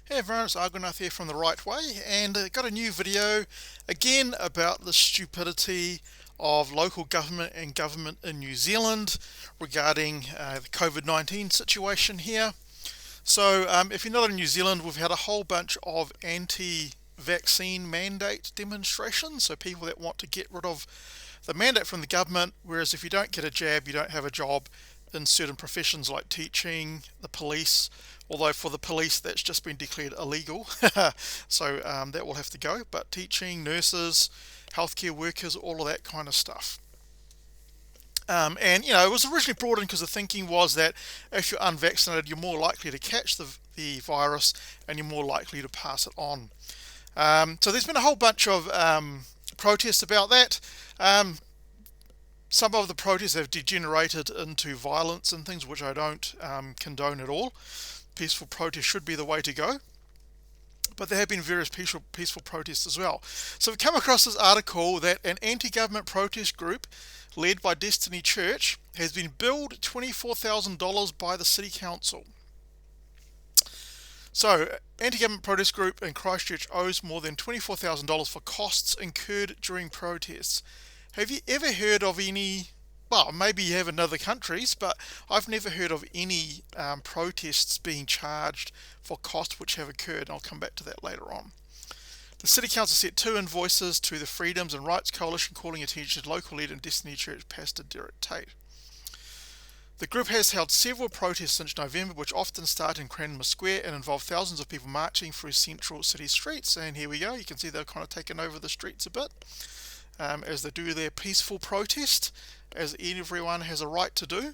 Hey everyone, it's Argonath here from The Right Way, and got a new video again about the stupidity of local government and government in New Zealand regarding the COVID-19 situation here. So if you're not in New Zealand, we've had a whole bunch of anti-vaccine mandate demonstrations, so people that want to get rid of the mandate from the government, whereas if you don't get a jab, you don't have a job in certain professions like teaching, the police, although for the police that's just been declared illegal, so that will have to go, but teaching, nurses, healthcare workers, all of that kind of stuff. And it was originally brought in because the thinking was that if you're unvaccinated, you're more likely to catch the virus and you're more likely to pass it on. So there's been a whole bunch of protests about that. Some of the protests have degenerated into violence and things, which I don't condone at all. Peaceful protest should be the way to go. But there have been various peaceful protests as well. So we've come across this article that an anti-government protest group led by Destiny Church has been billed $24,000 by the City Council. So, anti-government protest group in Christchurch owes more than $24,000 for costs incurred during protests. Have you ever heard of any, well, maybe you have in other countries, but I've never heard of any protests being charged for costs which have occurred, and I'll come back to that later on. The City Council sent 2 invoices to the Freedoms and Rights Coalition calling attention to local leader and Destiny Church Pastor Derek Tate. The group has held several protests since November, which often start in Cranmer Square and involve thousands of people marching through central city streets. And here we go, you can see they've kind of taken over the streets a bit as they do their peaceful protest, as everyone has a right to do.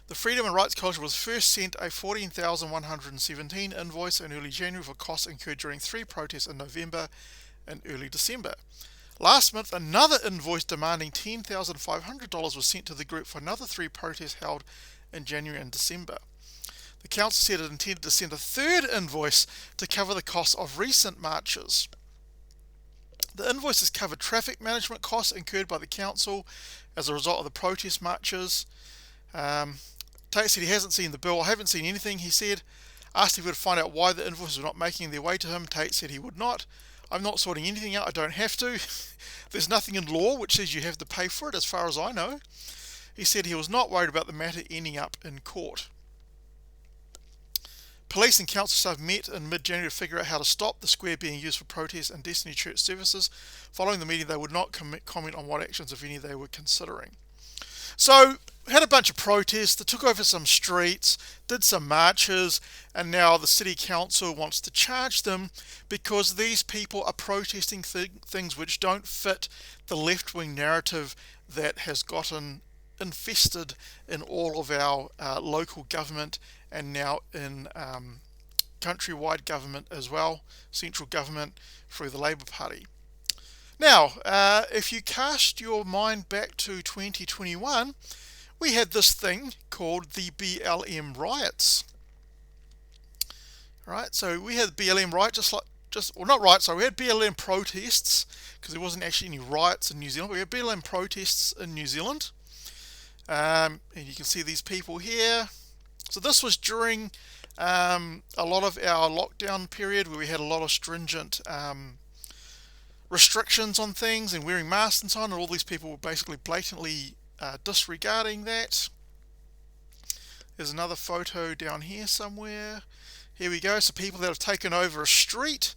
The Freedom and Rights Coalition was first sent a $14,117 invoice in early January for costs incurred during 3 protests in November and early December. Last month, another invoice demanding $10,500 was sent to the group for another 3 protests held in January and December. The council said it intended to send a 3rd invoice to cover the costs of recent marches. The invoices covered traffic management costs incurred by the council as a result of the protest marches. Tate said he hasn't seen the bill. I haven't seen anything, he said. Asked if he would find out why the invoices were not making their way to him. Tate said he would not. I'm not sorting anything out. I don't have to. There's nothing in law which says you have to pay for it, as far as I know. He said he was not worried about the matter ending up in court. Police and council staff met in mid-January to figure out how to stop the square being used for protests and Destiny Church services. Following the meeting, they would not comment on what actions, if any, they were considering. So, had a bunch of protests, they took over some streets, did some marches, and now the City Council wants to charge them because these people are protesting things which don't fit the left-wing narrative that has gotten infested in all of our local government and now in countrywide government as well, central government through the Labour Party. Now, if you cast your mind back to 2021, we had this thing called the BLM riots. Right, so we had BLM riots, we had BLM protests, because there wasn't actually any riots in New Zealand, but we had BLM protests in New Zealand. And you can see these people here. So this was during a lot of our lockdown period where we had a lot of stringent restrictions on things and wearing masks and so on, and all these people were basically blatantly disregarding that. There's another photo down here somewhere. Here we go. So people that have taken over a street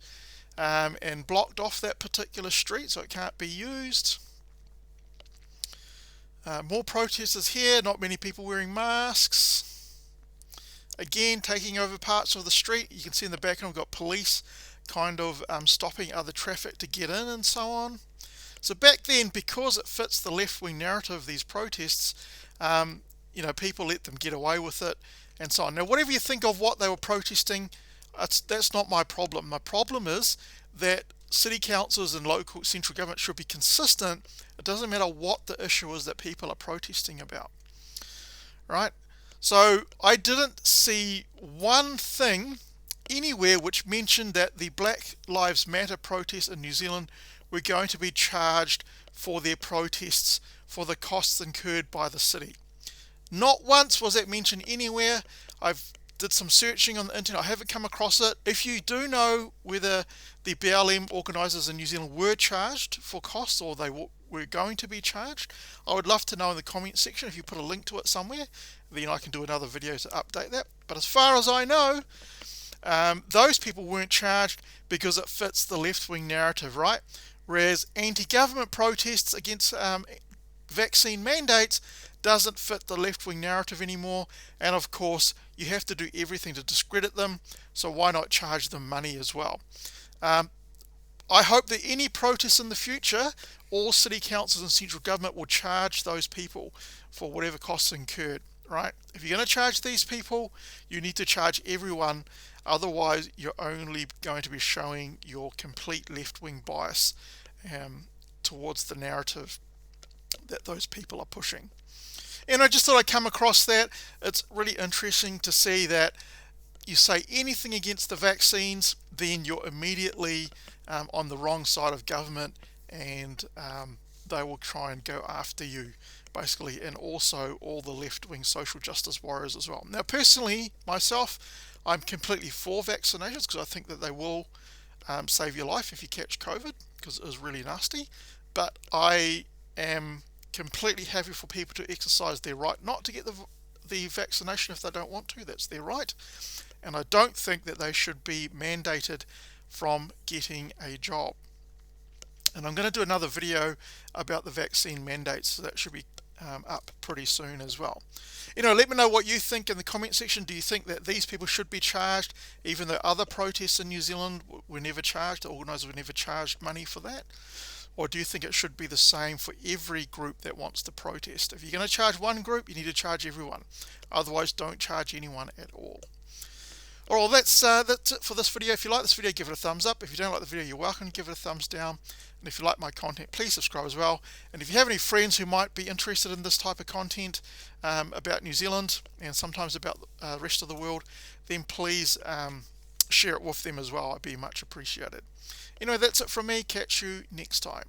and blocked off that particular street so it can't be used. More protesters here, not many people wearing masks. Again, taking over parts of the street. You can see in the background we've got police kind of stopping other traffic to get in and so on. So back then, because it fits the left-wing narrative of these protests, people let them get away with it and so on. Now, whatever you think of what they were protesting, that's not my problem. My problem is that city councils and local central government should be consistent. It doesn't matter what the issue is that people are protesting about, right? So I didn't see one thing anywhere which mentioned that the Black Lives Matter protests in New Zealand were going to be charged for their protests for the costs incurred by the city. Not once was that mentioned anywhere. I've did some searching on the internet. I haven't come across it. If you do know whether the BLM organisers in New Zealand were charged for costs, or they were going to be charged, I would love to know in the comment section. If you put a link to it somewhere, then I can do another video to update that. But as far as I know, those people weren't charged because it fits the left-wing narrative, right? Whereas anti-government protests against vaccine mandates doesn't fit the left-wing narrative anymore, and of course you have to do everything to discredit them, so why not charge them money as well? I hope that any protests in the future, all city councils and central government will charge those people for whatever costs incurred, right? If you're going to charge these people, you need to charge everyone, otherwise you're only going to be showing your complete left-wing bias towards the narrative that those people are pushing. And I just thought I'd come across that. It's really interesting to see that you say anything against the vaccines, then you're immediately on the wrong side of government, and they will try and go after you, basically, and also all the left-wing social justice warriors as well. Now, personally, myself, I'm completely for vaccinations because I think that they will save your life if you catch COVID, because it is really nasty. But I am completely happy for people to exercise their right not to get the vaccination if they don't want to. That's their right, and I don't think that they should be mandated from getting a job. And I'm going to do another video about the vaccine mandates, so that should be up pretty soon as well. Let me know what you think in the comment section. Do you think that these people should be charged, even though other protests in New Zealand were never charged, the organisers were never charged money for that? Or do you think it should be the same for every group that wants to protest? If you're going to charge one group, you need to charge everyone. Otherwise, don't charge anyone at all. Alright, that's it for this video. If you like this video, give it a thumbs up. If you don't like the video, you're welcome to give it a thumbs down. And if you like my content, please subscribe as well. And if you have any friends who might be interested in this type of content about New Zealand and sometimes about the rest of the world, then please share it with them as well. I'd be much appreciated. Anyway, that's it from me. Catch you next time.